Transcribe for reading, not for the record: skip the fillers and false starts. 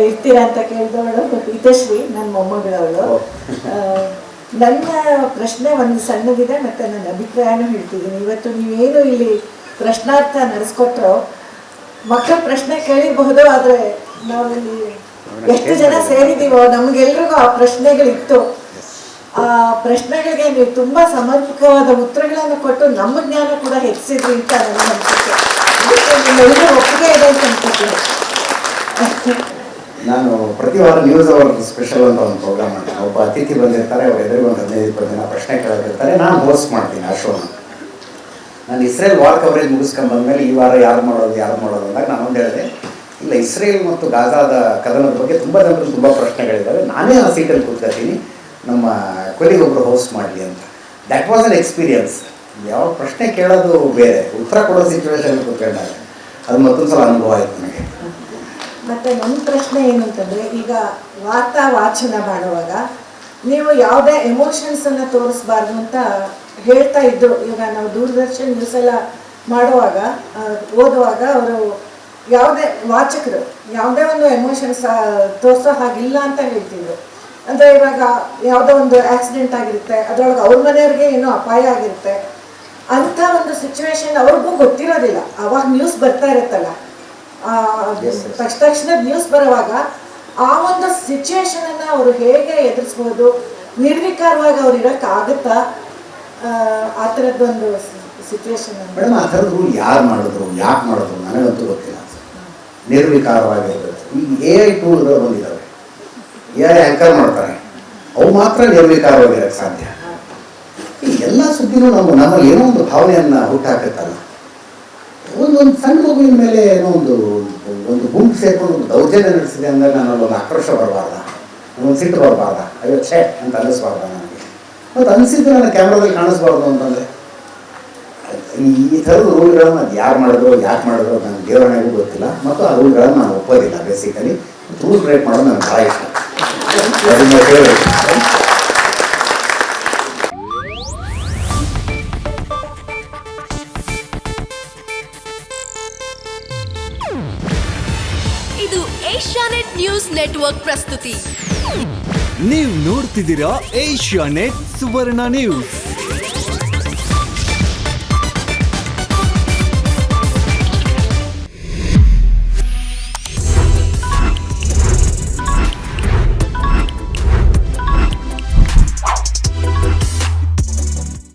ಇರ್ತೀರಾ ಅಂತ ಕೇಳಿದವಳು ಹಿತಶ್ರೀ, ನನ್ನ ಮೊಮ್ಮಗಳವಳು. ನನ್ನ ಪ್ರಶ್ನೆ ಒಂದು ಸಣ್ಣದಿದೆ ಮತ್ತು ನನ್ನ ಅಭಿಪ್ರಾಯನೂ ಹೇಳ್ತಿದ್ದೀನಿ. ಇವತ್ತು ನೀವೇನು ಇಲ್ಲಿ ಪ್ರಶ್ನಾರ್ಥ ನಡೆಸ್ಕೊಟ್ರೋ, ಮಕ್ಕಳ ಪ್ರಶ್ನೆ ಕೇಳಿರಬಹುದು, ಆದರೆ ನಾವಿಲ್ಲಿ ಎಷ್ಟು ಜನ ಸೇರಿದ್ದೀವೋ ನಮಗೆಲ್ರಿಗೂ ಆ ಪ್ರಶ್ನೆಗಳಿತ್ತು. ಆ ಪ್ರಶ್ನೆಗಳಿಗೆ ನೀವು ತುಂಬ ಸಮರ್ಪಕವಾದ ಉತ್ತರಗಳನ್ನು ಕೊಟ್ಟು ನಮ್ಮ ಜ್ಞಾನ ಕೂಡ ಹೆಚ್ಚಿದ್ರಿ ಅಂತ ನನಗೆ ಅನಿಸುತ್ತೆ. ಅದಕ್ಕೆ ನಿಮ್ಮೆಲ್ಲರೂ ಒಪ್ಪಿಗೆ ಇದೆ ಅಂತ ಅನ್ಕೋತೀನಿ. ನಾನು ಪ್ರತಿ ವಾರ ನ್ಯೂಸ್ ಅವರ್ ಸ್ಪೆಷಲ್ ಅಂತ ಒಂದು ಪ್ರೋಗ್ರಾಮ್ ಮಾಡ್ತೀನಿ. ಒಬ್ಬ ಅತಿಥಿ ಬಂದಿರ್ತಾರೆ, ಅವ್ರ ಎದುರಿಗೆ ಒಂದು 15-20 ಜನ ಪ್ರಶ್ನೆ ಕೇಳಿರ್ತಾರೆ, ನಾನು ಹೋಸ್ಟ್ ಮಾಡ್ತೀನಿ ಆ ಶೋನ. ನಾನು ಇಸ್ರೇಲ್ ವಾರ್ ಕವರೇಜ್ ಮುಗಿಸ್ಕೊಂಡ್ಬಂದ್ಮೇಲೆ ಈ ವಾರ ಯಾರು ಮಾಡೋದು ಅಂದಾಗ ನಾನು ಒಂದು ಹೇಳಿದೆ, ಇಲ್ಲ, ಇಸ್ರೇಲ್ ಮತ್ತು ಗಾಜಾದ ಕದನದ ಬಗ್ಗೆ ತುಂಬ ಜನರು ತುಂಬ ಪ್ರಶ್ನೆಗಳಿದ್ದಾವೆ, ನಾನೇ ಆ ಸೀಟಲ್ಲಿ ಕೂತ್ಕೊಳ್ತೀನಿ, ನಮ್ಮ ಕೊಲಿಗೊಬ್ಬರು ಹೋಸ್ಟ್ ಮಾಡಲಿ ಅಂತ. That was an experience. ಯಾವ ಪ್ರಶ್ನೆ ಕೇಳೋದು ಬೇರೆ, ಉತ್ತರ ಕೊಡೋ ಸಿಚುವೇಶನ್ ಕೂತ್ಕೊಂಡಾಗ ಅದು ಮತ್ತೊಂದು ಸಲ ಅನುಭವ ಆಯಿತು ನನಗೆ. ಮತ್ತು ನನ್ನ ಪ್ರಶ್ನೆ ಏನು ಅಂತಂದರೆ, ಈಗ ವಾರ್ತಾ ವಾಚನ ಮಾಡುವಾಗ ನೀವು ಯಾವುದೇ ಎಮೋಷನ್ಸನ್ನು ತೋರಿಸ್ಬಾರ್ದು ಅಂತ ಹೇಳ್ತಾ ಇದ್ದರು. ಈಗ ನಾವು ದೂರದರ್ಶನ್ ನ್ಯೂಸ್ ಎಲ್ಲ ಮಾಡುವಾಗ ಓದುವಾಗ ಅವರು ಯಾವುದೇ ವಾಚಕರು ಯಾವುದೇ ಒಂದು ಎಮೋಷನ್ಸ್ ತೋರಿಸೋ ಹಾಗಿಲ್ಲ ಅಂತ ಹೇಳ್ತಿದ್ರು. ಅಂದರೆ ಇವಾಗ ಯಾವುದೋ ಒಂದು ಆಕ್ಸಿಡೆಂಟ್ ಆಗಿರುತ್ತೆ, ಅದರೊಳಗೆ ಅವ್ರ ಮನೆಯವ್ರಿಗೆ ಏನೋ ಅಪಾಯ ಆಗಿರುತ್ತೆ, ಅಂಥ ಒಂದು ಸಿಚುವೇಶನ್ ಅವ್ರಿಗೂ ಗೊತ್ತಿರೋದಿಲ್ಲ. ಅವಾಗ ನ್ಯೂಸ್ ಬರ್ತಾ ಇರುತ್ತಲ್ಲ, ತಕ್ಷಣದ ನ್ಯೂಸ್ ಬರುವಾಗ ಆ ಒಂದು ಸಿಚುವೇಶನನ್ನು ಅವರು ಹೇಗೆ ಎದುರಿಸ್ಬೋದು, ನಿರ್ವಿಕಾರವಾಗಿ ಅವ್ರು ಇರೋಕ್ಕಾಗುತ್ತಾ, ಆ ಥರದ್ದೊಂದು ಸಿಚುವೇಶನ್. ಮೇಡಮ್, ಆ ಥರದ ರೂಲ್ ಯಾರು ಮಾಡಿದ್ರು, ಯಾಕೆ ಮಾಡಿದ್ರು ನನಗಂತೂ ಗೊತ್ತಿಲ್ಲ. ನಿರ್ವಿಕಾರವಾಗಿರಬೇಕು. ಈಗ AI ಟೂಲ್ಗಳು ಬಂದಿದ್ದಾವೆ, AI ಆ್ಯಂಕರ್ ಮಾಡ್ತಾರೆ, ಅವು ಮಾತ್ರ ನಿರ್ವಿಕಾರವಾಗಿರೋಕ್ಕೆ ಸಾಧ್ಯ. ಈ ಎಲ್ಲ ಸುದ್ದಿನೂ ನಮ್ಮಲ್ಲಿ ಏನೋ ಒಂದು ಭಾವನೆಯನ್ನು ಹುಟ್ಟಾಕತ್ತಲ್ಲ. ಒಂದು ಸಣ್ಣ ಮಗುವಿನ ಮೇಲೆ ಏನೋ ಒಂದು ಗುಂಪು ಸೇರ್ಕೊಂಡು ಒಂದು ದೌರ್ಜನ್ಯ ನಡೆಸಿದೆ ಅಂದಾಗ ನನ್ನಲ್ಲಿ ಒಂದು ಆಕ್ರೋಶ ಬರಬಾರ್ದ, ಒಂದು ಸಿಟ್ಟು ಬರಬಾರ್ದ, ಅಯ್ಯೋ ಛೇ ಅಂತ ಅನ್ನಿಸ್ಬಾರ್ದ ನನಗೆ. ಮತ್ತು ಅನಿಸಿದ್ದು ನನ್ನ ಕ್ಯಾಮ್ರಾದಲ್ಲಿ ಕಾಣಿಸ್ಬಾರ್ದು ಅಂತಂದರೆ ಈ ಥರದ ರೂಲ್ಗಳನ್ನು ಅದು ಯಾರು ಮಾಡಿದ್ರು, ಯಾಕೆ ಮಾಡಿದ್ರು ನನಗೆ ದೇವರಣೆಗೂ ಗೊತ್ತಿಲ್ಲ. ಮತ್ತು ಆ ರೂಲ್ಗಳನ್ನು ನಾನು ಒಪ್ಪೋದಿಲ್ಲ. ಬೇಸಿಕಲಿ ರೂಲ್ ಬ್ರೇಕ್ ಮಾಡೋದು ನನಗೆ ಭಾಳ ಇಷ್ಟ. ಇದು ಏಷ್ಯಾನೆಟ್ ನ್ಯೂಸ್ ನೆಟ್ವರ್ಕ್ ಪ್ರಸ್ತುತಿ. ನೀವು ನೋಡ್ತಿದ್ದೀರಾ ಏಷ್ಯಾನೆಟ್ ಸುವರ್ಣ ನ್ಯೂಸ್.